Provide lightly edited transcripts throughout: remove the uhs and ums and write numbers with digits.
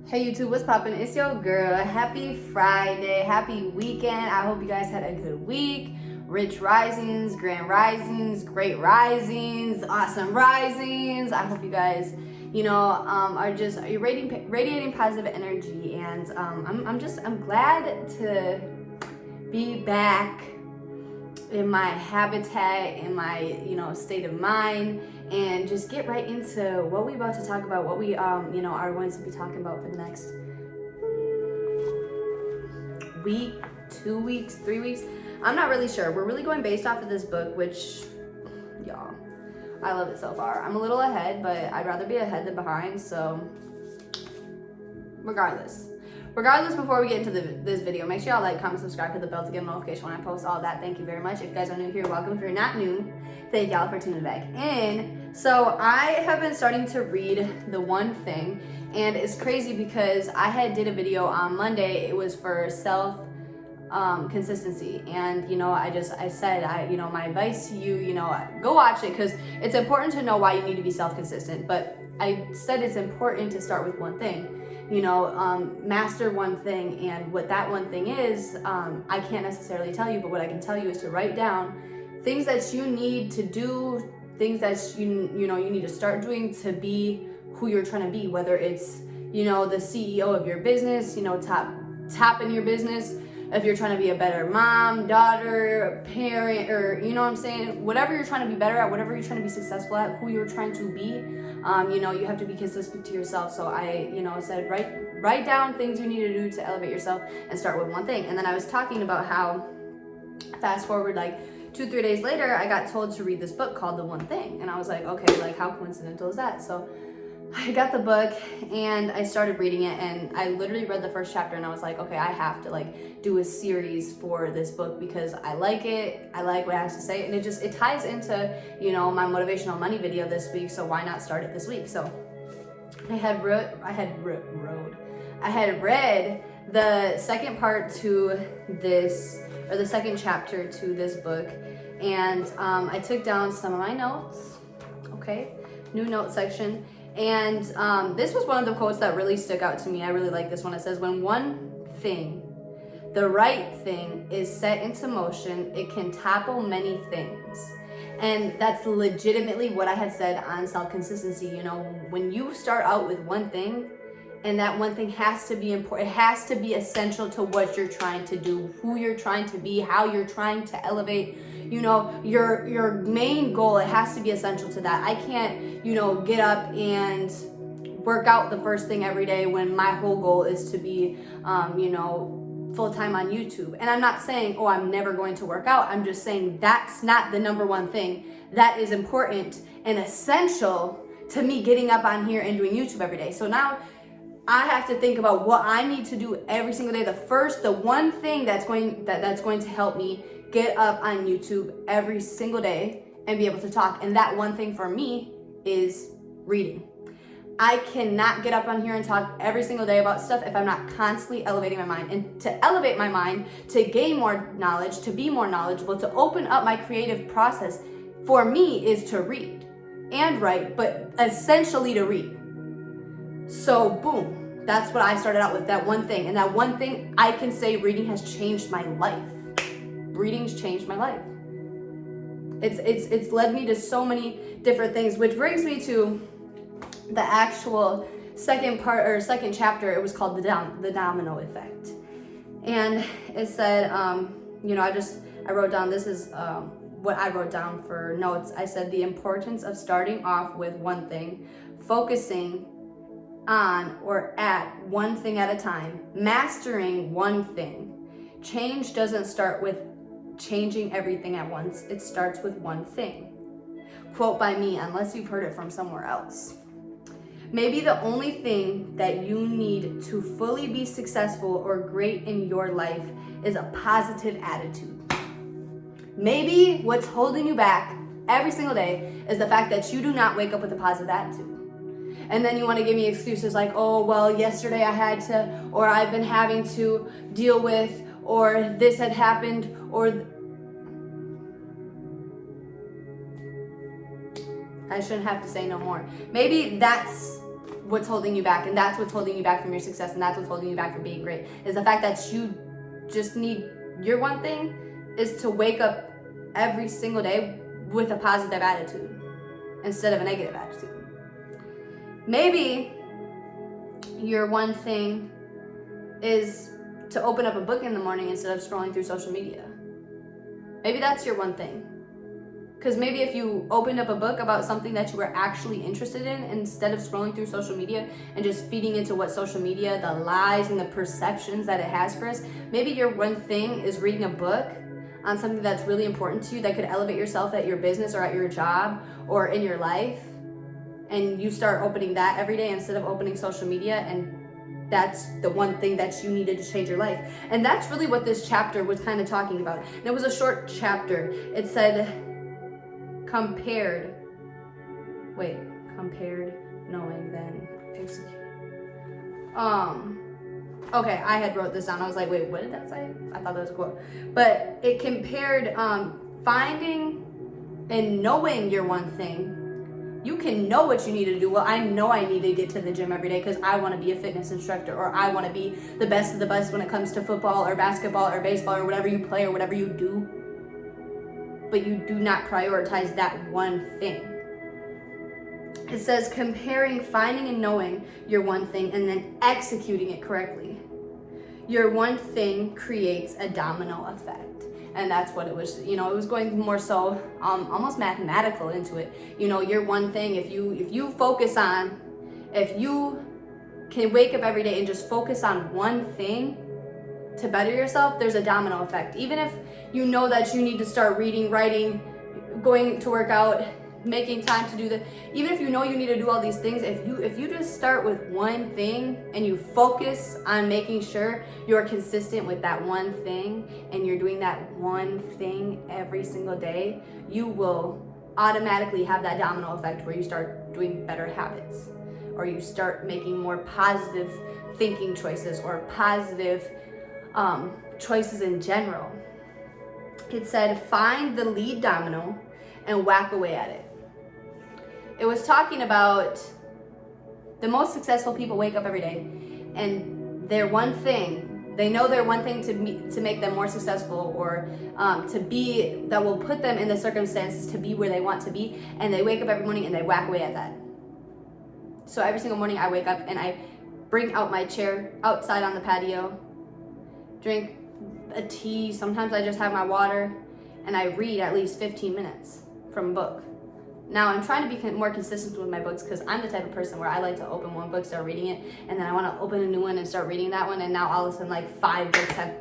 Hey YouTube, what's poppin'? It's your girl. Happy Friday, happy weekend. I hope you guys had a good week. Rich risings, grand risings, great risings, awesome risings. I hope you guys, are you radiating positive energy, and I'm glad to be back in my habitat, in my state of mind, and just get right into what we about to talk about, what we are going to be talking about for the next week, 2 weeks, 3 weeks. I'm not really sure. We're really going based off of this book, which y'all, I love it so far. I'm a little ahead, but I'd rather be ahead than behind. So regardless, before we get into this video, make sure y'all like, comment, subscribe, hit the bell to get a notification when I post all that. Thank you very much. If you guys are new here, welcome. If you're not new, thank y'all for tuning back in. So I have been starting to read The One Thing, and it's crazy because I did a video on Monday. It was for self consistency, and I said my advice to you, go watch it, because it's important to know why you need to be self-consistent. But I said it's important to start with one thing. Master one thing, and what that one thing is, I can't necessarily tell you, but what I can tell you is to write down things that you need to do, things that you need to start doing to be who you're trying to be, whether it's the CEO of your business, top in your business, if you're trying to be a better mom, daughter, parent, or what I'm saying, whatever you're trying to be better at, whatever you're trying to be successful at, who you're trying to be, you have to be consistent to yourself. So I said write down things you need to do to elevate yourself and start with one thing. And then I was talking about how fast forward like 2-3 days later, I got told to read this book called The One Thing, and I was like, okay, like how coincidental is that? So I got the book and I started reading it, and I literally read the first chapter and I was like, okay, I have to do a series for this book because I like it. I like what it has to say, and it ties into, my motivational money video this week. So why not start it this week? So I had read the second part to this, or the second chapter to this book, and I took down some of my notes. Okay, new note section. And this was one of the quotes that really stuck out to me. I really like this one. It says, when one thing, the right thing, is set into motion, it can topple many things. And that's legitimately what I had said on self-consistency. When you start out with one thing, and that one thing has to be important, it has to be essential to what you're trying to do, who you're trying to be, how you're trying to elevate, your main goal. It has to be essential to that. I can't, get up and work out the first thing every day when my whole goal is to be, full-time on YouTube. And I'm not saying, oh, I'm never going to work out. I'm just saying that's not the number one thing that is important and essential to me getting up on here and doing YouTube every day. So now I have to think about what I need to do every single day. The one thing that's going to help me get up on YouTube every single day and be able to talk. And that one thing for me is reading. I cannot get up on here and talk every single day about stuff if I'm not constantly elevating my mind. And to elevate my mind, to gain more knowledge, to be more knowledgeable, to open up my creative process, for me is to read and write, but essentially to read. So boom, that's what I started out with, that one thing. And that one thing, I can say reading has changed my life. Reading's changed my life. It's led me to so many different things, which brings me to the actual second chapter. It was called the Domino Effect. And it said, I wrote down, this is what I wrote down for notes. I said, the importance of starting off with one thing, focusing on or at one thing at a time, mastering one thing. Change doesn't start with changing everything at once. It starts with one thing. Quote by me, unless you've heard it from somewhere else. Maybe the only thing that you need to fully be successful or great in your life is a positive attitude. Maybe what's holding you back every single day is the fact that you do not wake up with a positive attitude. And then you want to give me excuses like, oh, well, yesterday I had to, or I've been having to deal with, or this had happened, or I shouldn't have to say no more. Maybe that's what's holding you back, and that's what's holding you back from your success, and that's what's holding you back from being great, is the fact that you just need, your one thing is to wake up every single day with a positive attitude instead of a negative attitude. Maybe your one thing is to open up a book in the morning instead of scrolling through social media. Maybe that's your one thing. Because maybe if you opened up a book about something that you were actually interested in, instead of scrolling through social media and just feeding into what social media, the lies and the perceptions that it has for us, maybe your one thing is reading a book on something that's really important to you that could elevate yourself at your business or at your job or in your life. And you start opening that every day instead of opening social media, and that's the one thing that you needed to change your life. And that's really what this chapter was kind of talking about. And it was a short chapter. It said, compared knowing, then execute. Okay, I had wrote this down. I was like, wait, what did that say? I thought that was a quote. But it compared finding and knowing your one thing. You can know what you need to do. Well, I know I need to get to the gym every day because I want to be a fitness instructor, or I want to be the best of the best when it comes to football or basketball or baseball or whatever you play or whatever you do. But you do not prioritize that one thing. It says comparing, finding, and knowing your one thing and then executing it correctly. Your one thing creates a domino effect. And that's what it was, it was going more so almost mathematical into it. Your one thing, if you focus on, if you can wake up every day and just focus on one thing to better yourself, there's a domino effect. Even if you know that you need to start reading, writing, going to work out, making time to do that, even if you know you need to do all these things, if you just start with one thing and you focus on making sure you're consistent with that one thing and you're doing that one thing every single day, you will automatically have that domino effect where you start doing better habits, or you start making more positive thinking choices or positive choices in general. It said, find the lead domino and whack away at it. It was talking about the most successful people wake up every day, and their one thing, they know their one thing to make them more successful, or that will put them in the circumstances to be where they want to be, and they wake up every morning and they whack away at that. So every single morning I wake up and I bring out my chair outside on the patio, drink a tea, sometimes I just have my water, and I read at least 15 minutes from a book. Now I'm trying to be more consistent with my books because I'm the type of person where I like to open one book, start reading it, and then I want to open a new one and start reading that one, and now all of a sudden like 5 books have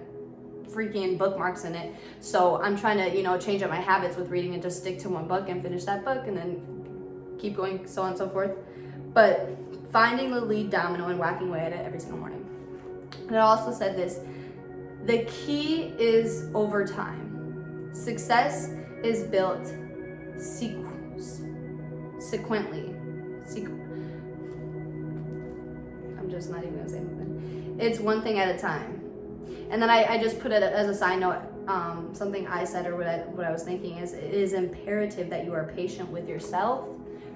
freaking bookmarks in it. So I'm trying to, change up my habits with reading and just stick to one book and finish that book and then keep going, so on and so forth. But finding the lead domino and whacking away at it every single morning. And it also said this, the key is over time. Success is built sequentially. I'm just not even gonna say anything. It's one thing at a time. And then I just put it as a side note, something I said, or what I was thinking is, it is imperative that you are patient with yourself,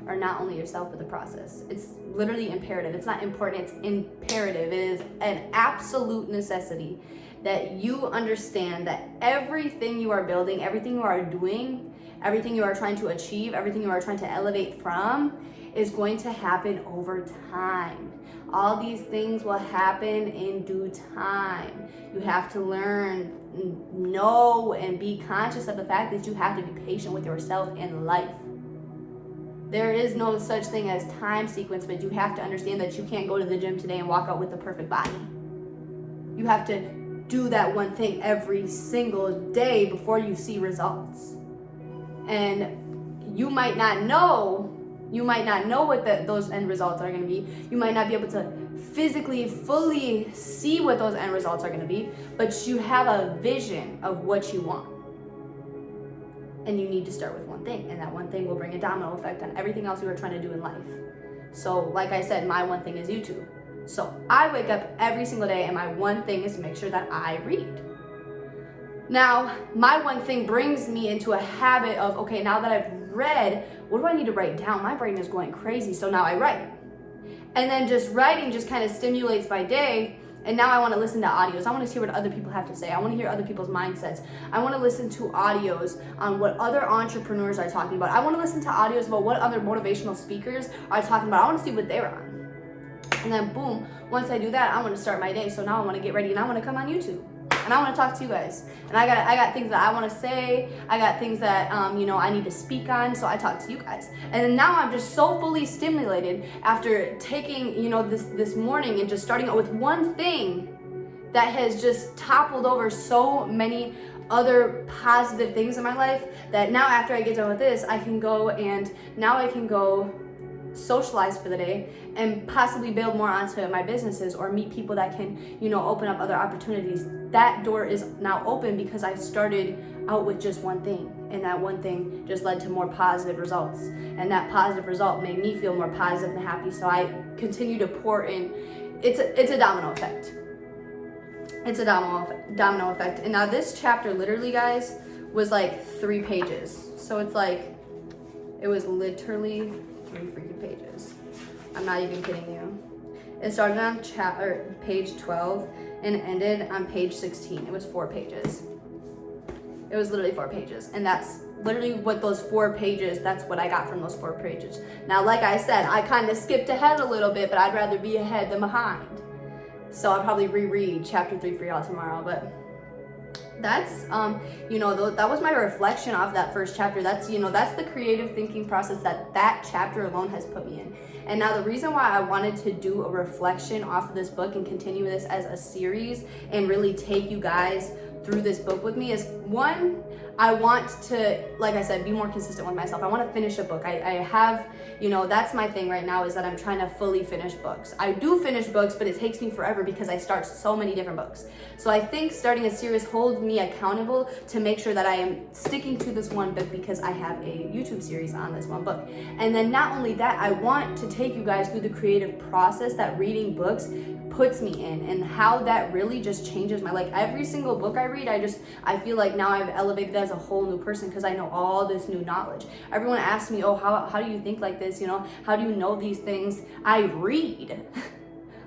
or not only yourself, but the process. It's literally imperative. It's not important, it's imperative. It is an absolute necessity that you understand that everything you are building, everything you are doing, everything you are trying to achieve, everything you are trying to elevate from is going to happen over time. All these things will happen in due time. You have to learn, know, and be conscious of the fact that you have to be patient with yourself in life. There is no such thing as time sequence, but you have to understand that you can't go to the gym today and walk out with the perfect body. You have to do that one thing every single day before you see results. And you might not know what those end results are going to be. You might not be able to physically fully see what those end results are going to be, but you have a vision of what you want. And you need to start with one thing, and that one thing will bring a domino effect on everything else you are trying to do in life. So like I said, my one thing is YouTube. So I wake up every single day and my one thing is to make sure that I read. Now, my one thing brings me into a habit of, okay, now that I've read, what do I need to write down? My brain is going crazy, so now I write. And then just writing just kind of stimulates my day. And now I want to listen to audios. I want to hear what other people have to say. I want to hear other people's mindsets. I want to listen to audios on what other entrepreneurs are talking about. I want to listen to audios about what other motivational speakers are talking about. I want to see what they're on. And then boom, once I do that, I want to start my day. So now I want to get ready and I want to come on YouTube. And I want to talk to you guys. And I got things that I want to say. I got things that I need to speak on. So I talk to you guys. And then now I'm just so fully stimulated after taking this morning and just starting out with one thing that has just toppled over so many other positive things in my life, that now after I get done with this, I can go socialize for the day and possibly build more onto my businesses or meet people that can open up other opportunities. That door is now open because I started out with just one thing, and that one thing just led to more positive results, and that positive result made me feel more positive and happy. So I continue to pour in. It's a domino effect. It's a domino effect. And now this chapter literally, guys, was like 3 pages. So it's like, it was literally 3 freaking pages. I'm not even kidding you. It started on page 12 and ended on page 16. It was 4 pages. It was literally 4 pages. And that's literally what those 4 pages, that's what I got from those 4 pages. Now, like I said, I kind of skipped ahead a little bit, but I'd rather be ahead than behind. So I'll probably reread chapter 3 for y'all tomorrow. But that's, that was my reflection off that first chapter. That's, that's the creative thinking process that chapter alone has put me in. And now the reason why I wanted to do a reflection off of this book and continue this as a series and really take you guys through this book with me is, one, I want to, like I said, be more consistent with myself. I want to finish a book. I have, that's my thing right now, is that I'm trying to fully finish books. I do finish books, but it takes me forever because I start so many different books. So I think starting a series holds me accountable to make sure that I am sticking to this one book because I have a YouTube series on this one book. And then not only that, I want to take you guys through the creative process that reading books puts me in, and how that really just changes my life. Every single book I read, I feel like now I've elevated as a whole new person because I know all this new knowledge. Everyone asks me, oh, how do you think like this? How do you know these things? I read.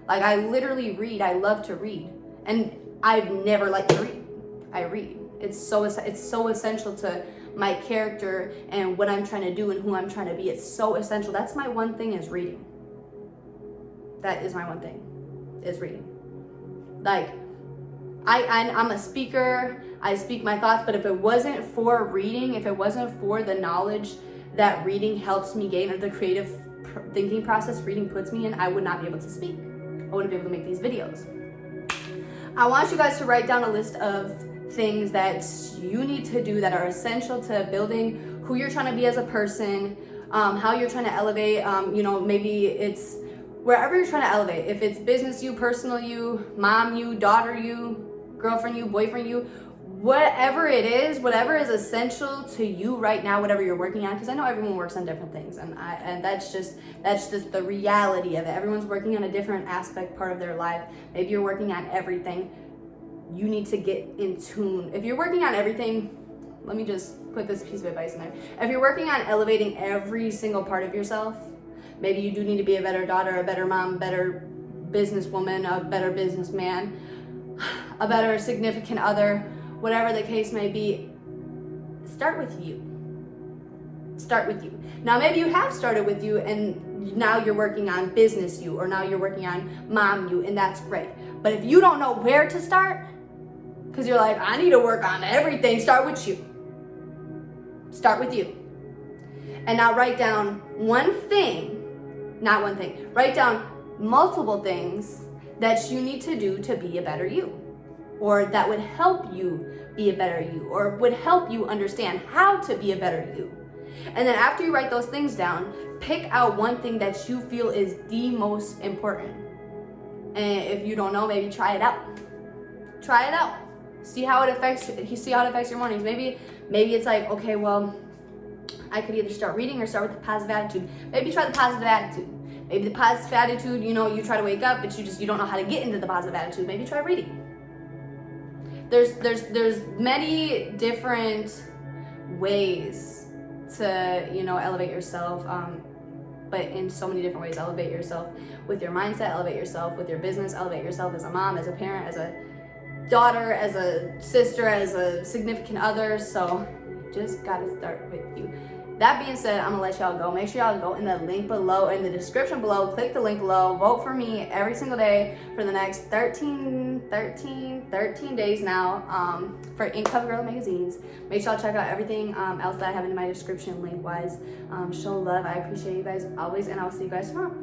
Like, I literally read. I love to read. And I've never liked to read. I read. It's so essential to my character and what I'm trying to do and who I'm trying to be. It's so essential. That's my one thing, is reading. That is my one thing, is reading. Like, I'm a speaker, I speak my thoughts, but if it wasn't for reading, if it wasn't for the knowledge that reading helps me gain, or the creative thinking process reading puts me in, I would not be able to speak. I wouldn't be able to make these videos. I want you guys to write down a list of things that you need to do that are essential to building who you're trying to be as a person, how you're trying to elevate, maybe it's wherever you're trying to elevate. If it's business you, personal you, mom you, daughter you, girlfriend you, boyfriend you, whatever it is, whatever is essential to you right now, whatever you're working on, because I know everyone works on different things, and that's just the reality of it. Everyone's working on a different part of their life. Maybe you're working on everything. You need to get in tune. If you're working on everything, let me just put this piece of advice in there. If you're working on elevating every single part of yourself, maybe you do need to be a better daughter, a better mom, a better businesswoman, a better businessman, a better significant other, whatever the case may be. Start with you. Start with you. Now, maybe you have started with you and now you're working on business you, or now you're working on mom you, and that's great. But if you don't know where to start, because you're like, I need to work on everything, start with you. Start with you. And now write down write down multiple things that you need to do to be a better you, or that would help you be a better you, or would help you understand how to be a better you. And then after you write those things down, pick out one thing that you feel is the most important. And if you don't know, maybe try it out. Try it out. See how it affects your mornings. Maybe it's like, okay, well, I could either start reading or start with the positive attitude. Maybe try the positive attitude. Maybe the positive attitude, you try to wake up, but you don't know how to get into the positive attitude. Maybe try reading. There's many different ways to, elevate yourself. but in so many different ways. Elevate yourself with your mindset, elevate yourself with your business, elevate yourself as a mom, as a parent, as a daughter, as a sister, as a significant other. So you just gotta start with you. That being said, I'm gonna let y'all go. Make sure y'all go in the link below, in the description below, click the link below, vote for me every single day for the next 13 days now for In Cover Girl magazines. Make sure y'all check out everything else that I have in my description link wise. Show love. I appreciate you guys always, and I'll see you guys tomorrow.